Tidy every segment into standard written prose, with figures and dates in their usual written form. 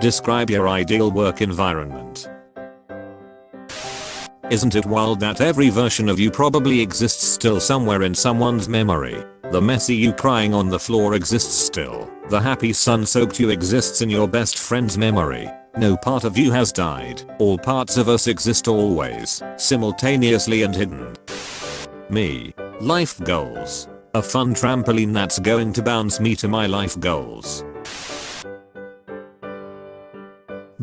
Describe your ideal work environment. Isn't it wild that every version of you probably exists still somewhere in someone's memory? The messy you crying on the floor exists still. The happy sun-soaked you exists in your best friend's memory. No part of you has died. All parts of us exist always, simultaneously and hidden. Me. Life goals. A fun trampoline that's going to bounce me to my life goals.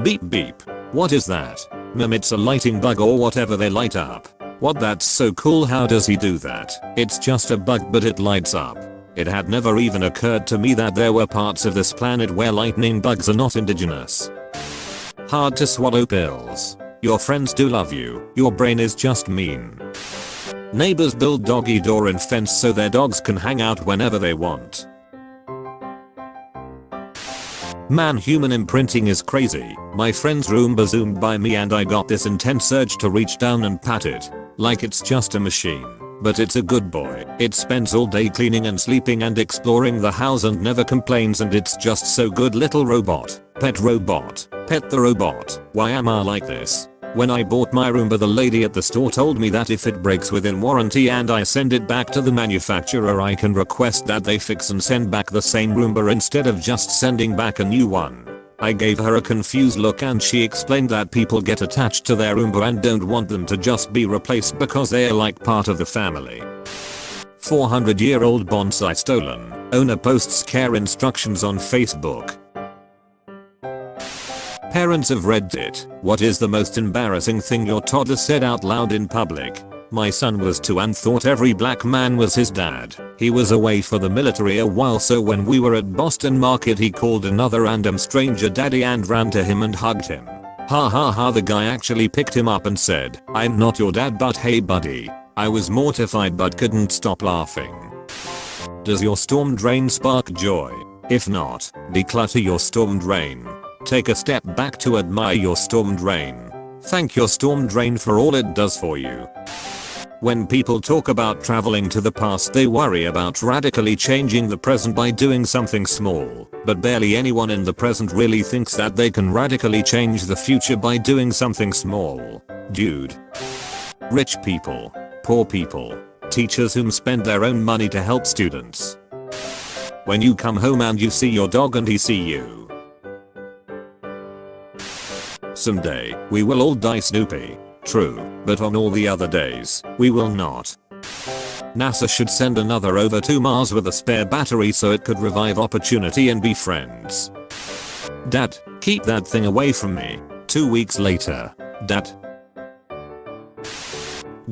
Beep beep. What is that? It's a lighting bug or whatever they light up. What, that's so cool, how does he do that? It's just a bug but it lights up. It had never even occurred to me that there were parts of this planet where lightning bugs are not indigenous. Hard to swallow pills. Your friends do love you, your brain is just mean. Neighbors build doggy door and fence so their dogs can hang out whenever they want. Man, human imprinting is crazy. My friend's Roomba zoomed by me and I got this intense urge to reach down and pat it. Like it's just a machine. But it's a good boy. It spends all day cleaning and sleeping and exploring the house and never complains, and it's just so good. Little robot. Pet robot. Pet the robot. Why am I like this? When I bought my Roomba, the lady at the store told me that if it breaks within warranty and I send it back to the manufacturer, I can request that they fix and send back the same Roomba instead of just sending back a new one. I gave her a confused look and she explained that people get attached to their Roomba and don't want them to just be replaced because they are like part of the family. 400-year-old bonsai stolen. Owner posts care instructions on Facebook. Parents of Reddit. What is the most embarrassing thing your toddler said out loud in public? My son was 2 and thought every black man was his dad. He was away for the military a while, so when we were at Boston Market he called another random stranger daddy and ran to him and hugged him. Ha ha ha, the guy actually picked him up and said, "I'm not your dad but hey buddy." I was mortified but couldn't stop laughing. Does your storm drain spark joy? If not, declutter your storm drain. Take a step back to admire your storm drain. Thank your storm drain for all it does for you. When people talk about traveling to the past, they worry about radically changing the present by doing something small, but barely anyone in the present really thinks that they can radically change the future by doing something small. Dude. Rich people. Poor people. Teachers whom spend their own money to help students. When you come home and you see your dog and he see you. Someday, we will all die, Snoopy. True, but on all the other days, we will not. NASA should send another rover to Mars with a spare battery so it could revive Opportunity and be friends. Dad, keep that thing away from me. 2 weeks later. Dad.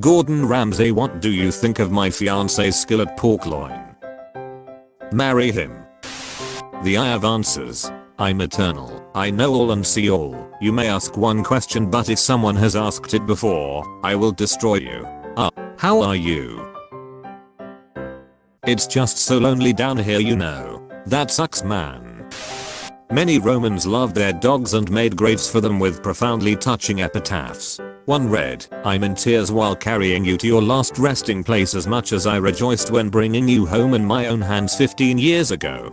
Gordon Ramsay, what do you think of my fiance's skill at pork loin? Marry him. The I have answers. I'm eternal. I know all and see all. You may ask one question, but if someone has asked it before, I will destroy you. How are you? It's just so lonely down here, you know. That sucks, man. Many Romans loved their dogs and made graves for them with profoundly touching epitaphs. One read, "I'm in tears while carrying you to your last resting place as much as I rejoiced when bringing you home in my own hands 15 years ago."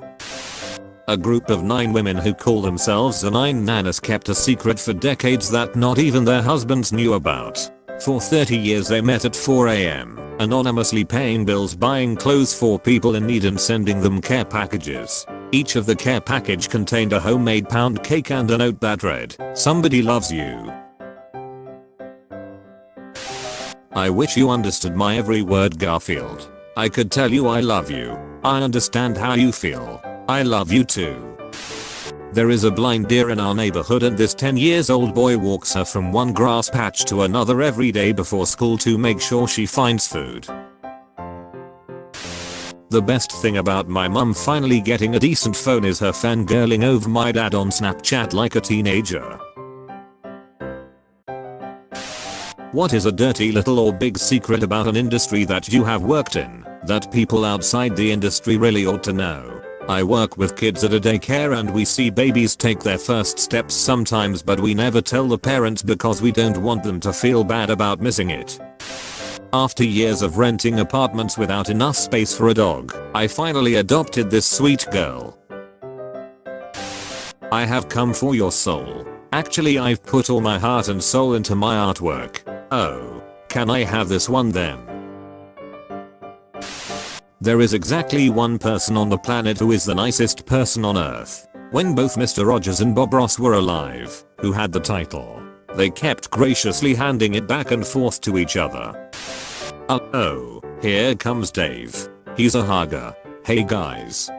A group of 9 women who call themselves the 9 Nanas kept a secret for decades that not even their husbands knew about. For 30 years they met at 4 AM, anonymously paying bills, buying clothes for people in need and sending them care packages. Each of the care package contained a homemade pound cake and a note that read, "Somebody loves you." I wish you understood my every word, Garfield. I could tell you I love you. I understand how you feel. I love you too. There is a blind deer in our neighborhood and this 10-year-old boy walks her from one grass patch to another every day before school to make sure she finds food. The best thing about my mum finally getting a decent phone is her fangirling over my dad on Snapchat like a teenager. What is a dirty little or big secret about an industry that you have worked in that people outside the industry really ought to know? I work with kids at a daycare and we see babies take their first steps sometimes, but we never tell the parents because we don't want them to feel bad about missing it. After years of renting apartments without enough space for a dog, I finally adopted this sweet girl. I have come for your soul. Actually, I've put all my heart and soul into my artwork. Oh, can I have this one then? There is exactly one person on the planet who is the nicest person on earth. When both Mr. Rogers and Bob Ross were alive, who had the title, they kept graciously handing it back and forth to each other. Oh, here comes Dave. He's a hugger. Hey guys.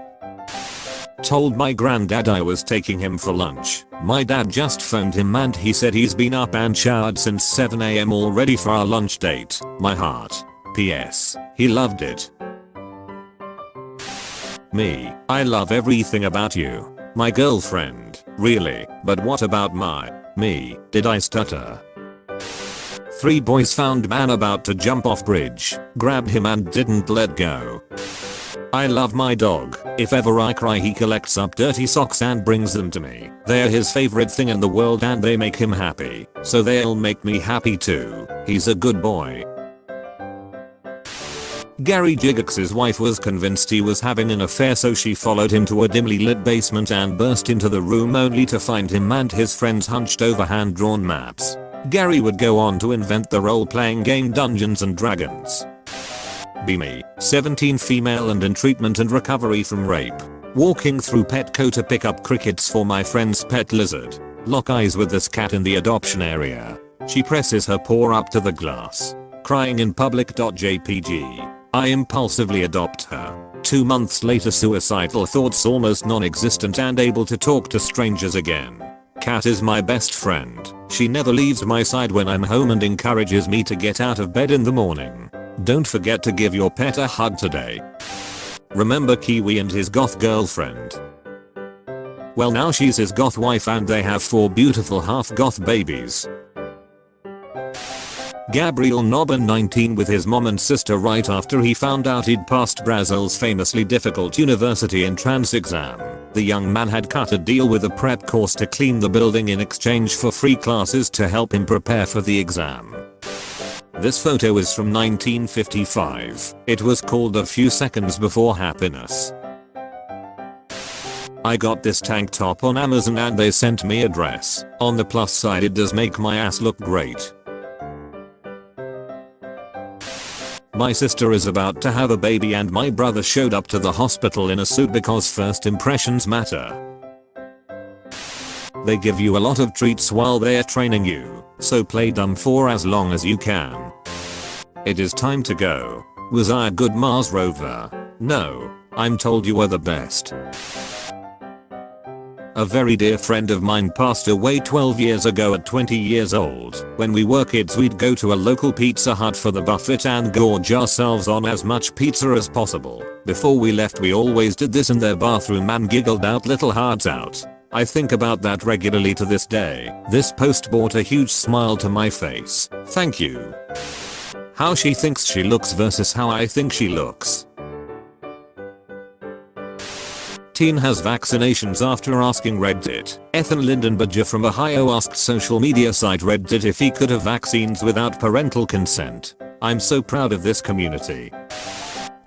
Told my granddad I was taking him for lunch. My dad just phoned him and he said he's been up and showered since 7 AM all ready for our lunch date. My heart. PS. He loved it. Me. I love everything about you. My girlfriend. Really. But what about me? Did I stutter? 3 boys found man about to jump off bridge. Grabbed him and didn't let go. I love my dog. If ever I cry, he collects up dirty socks and brings them to me. They're his favorite thing in the world and they make him happy. So they'll make me happy too. He's a good boy. Gary Gygax's wife was convinced he was having an affair, so she followed him to a dimly lit basement and burst into the room only to find him and his friends hunched over hand-drawn maps. Gary would go on to invent the role-playing game Dungeons and Dragons. Be me, 17, female and in treatment and recovery from rape. Walking through Petco to pick up crickets for my friend's pet lizard. Lock eyes with this cat in the adoption area. She presses her paw up to the glass. Crying in public. JPG. I impulsively adopt her. 2 months later, suicidal thoughts almost non-existent and able to talk to strangers again. Cat is my best friend. She never leaves my side when I'm home and encourages me to get out of bed in the morning. Don't forget to give your pet a hug today. Remember Kiwi and his goth girlfriend? Well, now she's his goth wife and they have 4 beautiful half-goth babies. Gabriel Nobben, 19, with his mom and sister right after he found out he'd passed Brazil's famously difficult university entrance exam. The young man had cut a deal with a prep course to clean the building in exchange for free classes to help him prepare for the exam. This photo is from 1955. It was called A Few Seconds Before Happiness. I got this tank top on Amazon and they sent me a dress. On the plus side, it does make my ass look great. My sister is about to have a baby and my brother showed up to the hospital in a suit because first impressions matter. They give you a lot of treats while they're training you, so play dumb for as long as you can. It is time to go. Was I a good Mars rover? No. I'm told you were the best. A very dear friend of mine passed away 12 years ago at 20 years old. When we were kids, we'd go to a local Pizza Hut for the buffet and gorge ourselves on as much pizza as possible. Before we left, we always did this in their bathroom and giggled out little hearts out. I think about that regularly to this day. This post brought a huge smile to my face. Thank you. How she thinks she looks versus how I think she looks. Teen has vaccinations after asking Reddit. Ethan Lindenberger from Ohio asked social media site Reddit if he could have vaccines without parental consent. I'm so proud of this community.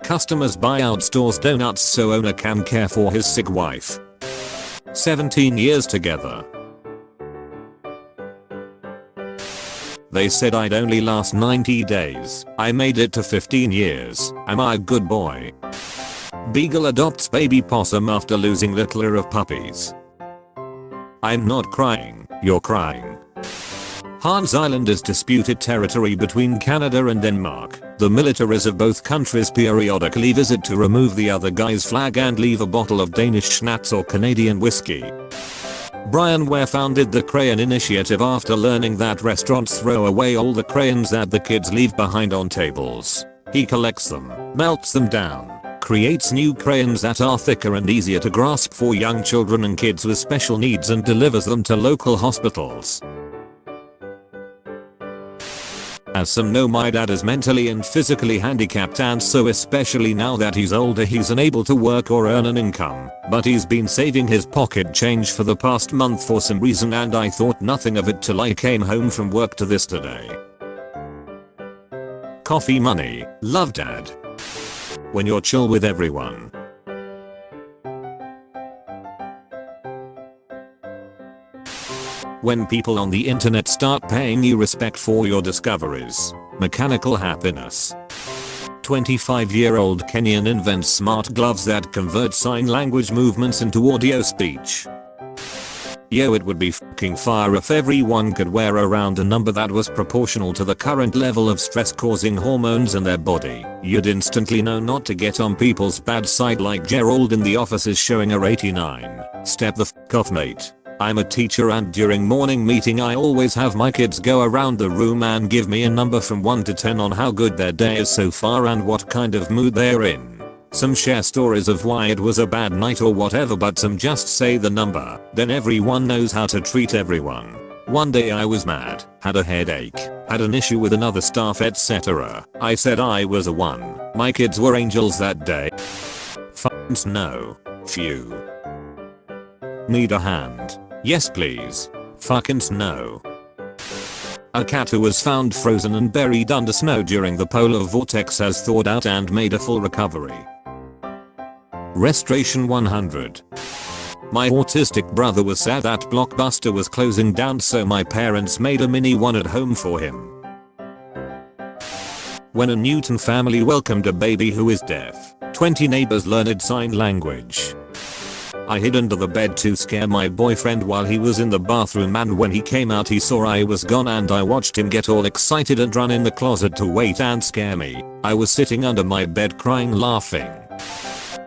Customers buy out stores donuts so owner can care for his sick wife. 17 years together. They said I'd only last 90 days. I made it to 15 years. Am I a good boy? Beagle adopts baby possum after losing litter of puppies. I'm not crying, you're crying. Hans Island is disputed territory between Canada and Denmark. The militaries of both countries periodically visit to remove the other guy's flag and leave a bottle of Danish schnapps or Canadian whiskey. Brian Ware founded the Crayon Initiative after learning that restaurants throw away all the crayons that the kids leave behind on tables. He collects them, melts them down, creates new crayons that are thicker and easier to grasp for young children and kids with special needs and delivers them to local hospitals. As some know, my dad is mentally and physically handicapped, and so especially now that he's older he's unable to work or earn an income. But he's been saving his pocket change for the past month for some reason, and I thought nothing of it till I came home from work to this today. Coffee money. Love dad. When you're chill with everyone. When people on the internet start paying you respect for your discoveries. Mechanical happiness. 25-year-old Kenyan invents smart gloves that convert sign language movements into audio speech. Yo, it would be fucking fire if everyone could wear around a number that was proportional to the current level of stress causing hormones in their body. You'd instantly know not to get on people's bad side like Gerald in The Office is showing her 89. Step the fuck off, mate. I'm a teacher and during morning meeting I always have my kids go around the room and give me a number from 1 to 10 on how good their day is so far and what kind of mood they're in. Some share stories of why it was a bad night or whatever, but some just say the number. Then everyone knows how to treat everyone. One day I was mad, had a headache, had an issue with another staff, etc. I said I was a 1. My kids were angels that day. Fucking no. Phew. Need a hand? Yes please. Fucking no. A cat who was found frozen and buried under snow during the polar vortex has thawed out and made a full recovery. Restoration 100. My autistic brother was sad that Blockbuster was closing down, so my parents made a mini one at home for him. When a Newton family welcomed a baby who is deaf, 20 neighbors learned sign language. I hid under the bed to scare my boyfriend while he was in the bathroom, and when he came out he saw I was gone and I watched him get all excited and run in the closet to wait and scare me. I was sitting under my bed crying laughing.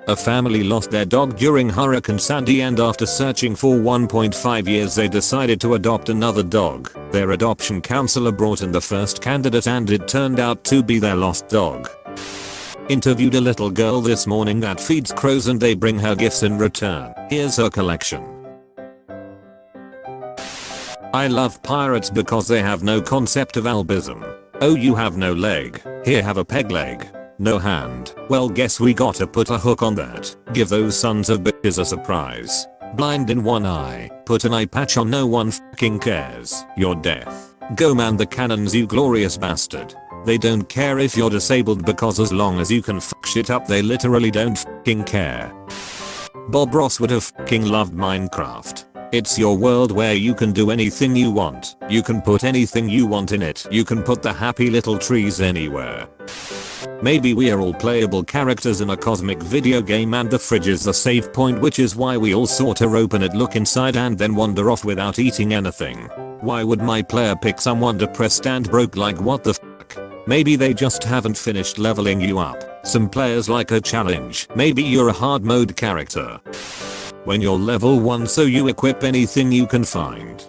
A family lost their dog during Hurricane Sandy and after searching for 1.5 years they decided to adopt another dog. Their adoption counselor brought in the first candidate and it turned out to be their lost dog. Interviewed a little girl this morning that feeds crows and they bring her gifts in return. Here's her collection. I love pirates because they have no concept of albism. Oh, you have no leg? Here, have a peg leg. No hand? Well, guess we gotta put a hook on that. Give those sons of bitches a surprise. Blind in one eye. Put an eye patch on, no one fucking cares. You're deaf. Go man the cannons, you glorious bastard. They don't care if you're disabled because as long as you can fuck shit up they literally don't fucking care. Bob Ross would have fucking loved Minecraft. It's your world where you can do anything you want. You can put anything you want in it. You can put the happy little trees anywhere. Maybe we are all playable characters in a cosmic video game and the fridge is the save point, which is why we all sorta open it, look inside and then wander off without eating anything. Why would my player pick someone depressed and broke? Like what the fuck? Maybe they just haven't finished leveling you up. Some players like a challenge. Maybe you're a hard mode character. When you're level 1 so you equip anything you can find.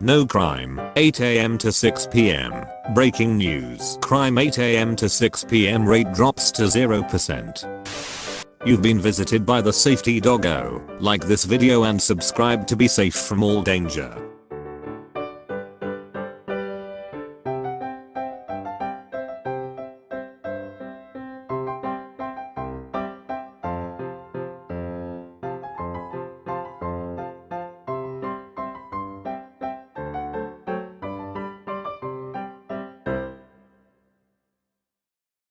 No crime, 8 AM to 6 PM. Breaking news. Crime 8 AM to 6 PM rate drops to 0%. You've been visited by the safety doggo. Like this video and subscribe to be safe from all danger.